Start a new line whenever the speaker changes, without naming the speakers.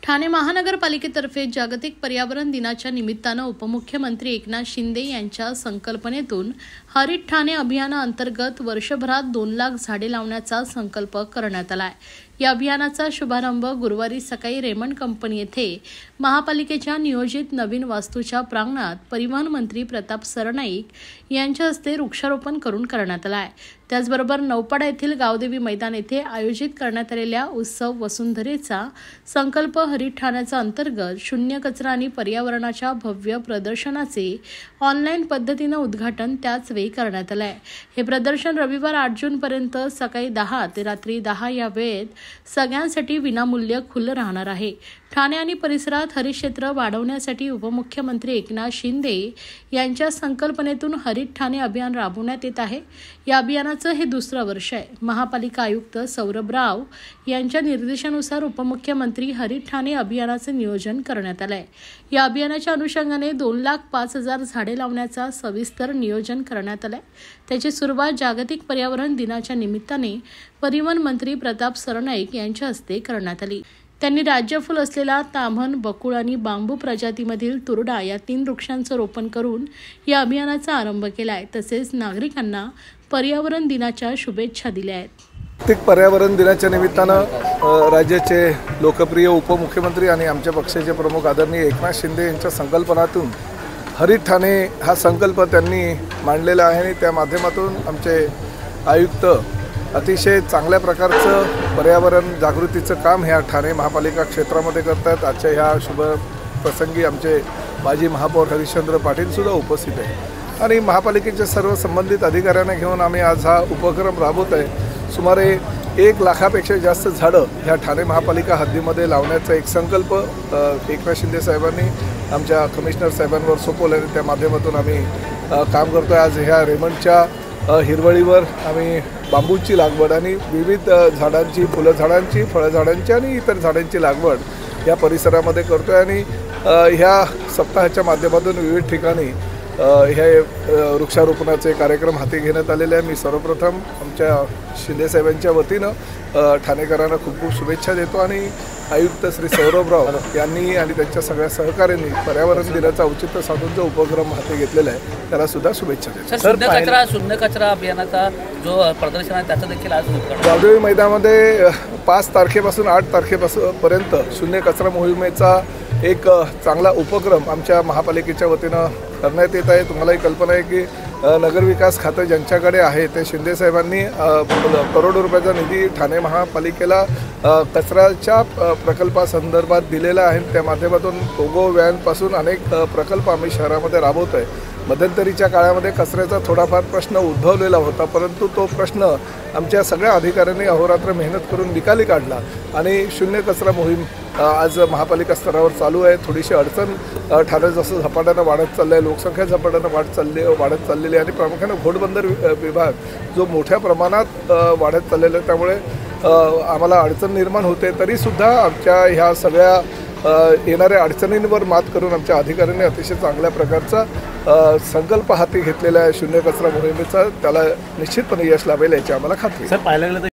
ठाणे महानगरपालिकेतर्फे जागतिक पर्यावरण दिनाच्या निमित्तानं उपमुख्यमंत्री एकनाथ शिंदे यांच्या संकल्पनेतून हरित ठाणे अभियानाअंतर्गत वर्षभरात 2 लाख झाडे लावण्याचा संकल्प करण्यात आला आहे। या अभियानाचा शुभारंभ गुरुवारी सकाळी रेमंड कंपनी येथे महापालिकेच्या नियोजित नवीन वास्तूच्या प्रांगणात परिवहन मंत्री प्रताप सरनाईक यांच्या हस्ते वृक्षारोपण करून करण्यात आला आहे। त्याचबरोबर नौपाडा येथील गावदेवी मैदान येथे आयोजित करण्यात आलेल्या उत्सव वसुंधरेचा संकल्प हरित ठाण्याचा अंतर्गत शून्य कचरा आणि पर्यावरणाच्या भव्य प्रदर्शनाचे ऑनलाईन पद्धतीने उद्घाटन त्याच वेळी करण्यात आले आहे। हे प्रदर्शन रविवार 8 जून पर्यंत सकाळी 10 ते रात्री 10 या वेळेत सगळ्यांसाठी विनामूल्य खुलं राहणार आहे। ठाणे आणि परिसरात हरित क्षेत्र वाढवण्यासाठी उपमुख्यमंत्री एकनाथ शिंदे यांच्या संकल्पनेतून हरित ठाणे अभियान राबवण्यात येत आहे। या अभियानाचं हे दुसरं वर्ष आहे। महापालिका आयुक्त सौरभ राव यांच्या निर्देशानुसार उपमुख्यमंत्री हरित ठाणे अभियानाचे नियोजन करण्यात आले आहे। या अभियानाच्या अनुषंगाने 2,05,000 झाडे लावण्याचा सविस्तर नियोजन करण्यात आले आहे। त्याची सुरुवात जागतिक पर्यावरण दिनाच्या निमित्ताने परिवहन मंत्री प्रताप सरनाईक यांच्या हस्ते करण्यात आली। त्यांनी राज्यफूल असलेला ताम्हण, बकुळ आणि बांबू प्रजातीमधील तुरडा या 3 वृक्षांचं रोपण करून या अभियानाचा आरंभ केला आहे। तसेच नागरिकांना पर्यावरण दिनाच्या शुभेच्छा दिल्या आहेत।
जागतिक पर्यावरण दिनाच्या निमित्तानं राज्याचे लोकप्रिय उपमुख्यमंत्री आणि आमच्या पक्षाचे प्रमुख आदरणीय एकनाथ शिंदे यांच्या संकल्पनातून हरित ठाणे हा संकल्प त्यांनी मांडलेला आहे आणि त्या माध्यमातून आमचे आयुक्त अतिशय चांगल्या प्रकारचं पर्यावरण जागृतीचं काम ह्या ठाणे महापालिका क्षेत्रामध्ये करतात। आजच्या ह्या शुभ प्रसंगी आमचे माजी महापौर हरिश्चंद्र पाटील सुद्धा उपस्थित आहे आणि महापालिकेच्या सर्व संबंधित अधिकाऱ्यांना घेऊन आम्ही आज हा उपक्रम राबवत आहे। सुमारे 1 लाखापेक्षा जास्त झाडं ह्या ठाणे महापालिका हद्दीमध्ये लावण्याचा एक संकल्प एकनाथ शिंदे साहेबांनी आमच्या कमिशनर साहेबांवर सोपवला आहे। त्या माध्यमातून आम्ही काम करतो आहे। आज ह्या रेमंडच्या हिरवळीवर आम्ही बांबूची लागवड आणि विविध झाडांची, फुलं झाडांची, फळं झाडांची आणि इतर झाडांची लागवड या परिसरामध्ये करतो आहे आणि ह्या सप्ताहाच्या माध्यमातून विविध ठिकाणी हे वृक्षारोपणाचे कार्यक्रम हाती घेण्यात आलेले आहे। मी सर्वप्रथम आमच्या शिंदेसाहेबांच्या वतीनं ठाणेकरांना खूप खूप शुभेच्छा देतो आणि आयुक्त श्री सौरभराव यांनी आणि त्यांच्या सगळ्या सहकाऱ्यांनी पर्यावरण दिनाचा औचित्य साधून जो उपक्रम हाती घेतलेला आहे त्याला सुद्धा शुभेच्छा देतो।
शून्य कचरा अभियानाचा जो प्रदर्शन आहे त्याचं देखील आज
गावदेवी मैदानामध्ये 5 तारखेपासून 8 तारखेपर्यंत शून्य कचरा मोहिमेचा एक चांगला उपक्रम आमच्या महापालिकेच्या वतीनं करण्यात येत आहे। तुम्हालाही कल्पना आहे की नगरविकास खातं ज्यांच्याकडे आहे ते शिंदे साहेबांनी करोडो रुपयाचा निधी ठाणे महापालिकेला कचऱ्याच्या प्रकल्पासंदर्भात दिलेला आहे। त्या माध्यमातून पोगो व्हॅनपासून अनेक प्रकल्प आम्ही शहरामध्ये राबवतो आहे। मध्यंतरीच्या काळामध्ये कचऱ्याचा थोडाफार प्रश्न उद्भवलेला होता, परंतु तो प्रश्न आमच्या सगळ्या अधिकाऱ्यांनी अहोरात्र मेहनत करून निकाली काढला आणि शून्य कचरा मोहीम आज महापालिका स्तरावर चालू आहे। थोडीशी अडचण ठाणे जसं झपाट्यानं वाढत चाललं आहे, लोकसंख्या झपाट्यानं वाढत चाललेली आहे आणि प्रामुख्याने घोडबंदर विभाग जो मोठ्या प्रमाणात वाढत चाललेला आहे, त्यामुळे आम्हाला अडचण निर्माण होते। तरीसुद्धा आमच्या ह्या सगळ्या येणाऱ्या अडचणींवर मात करून आमच्या अधिकाऱ्यांनी अतिशय चांगल्या प्रकारचा संकल्प हाती घेतलेला आहे शून्य कचरा मोहिमेचा। त्याला निश्चितपणे यश लाभेल याची आम्हाला खात्री आहे।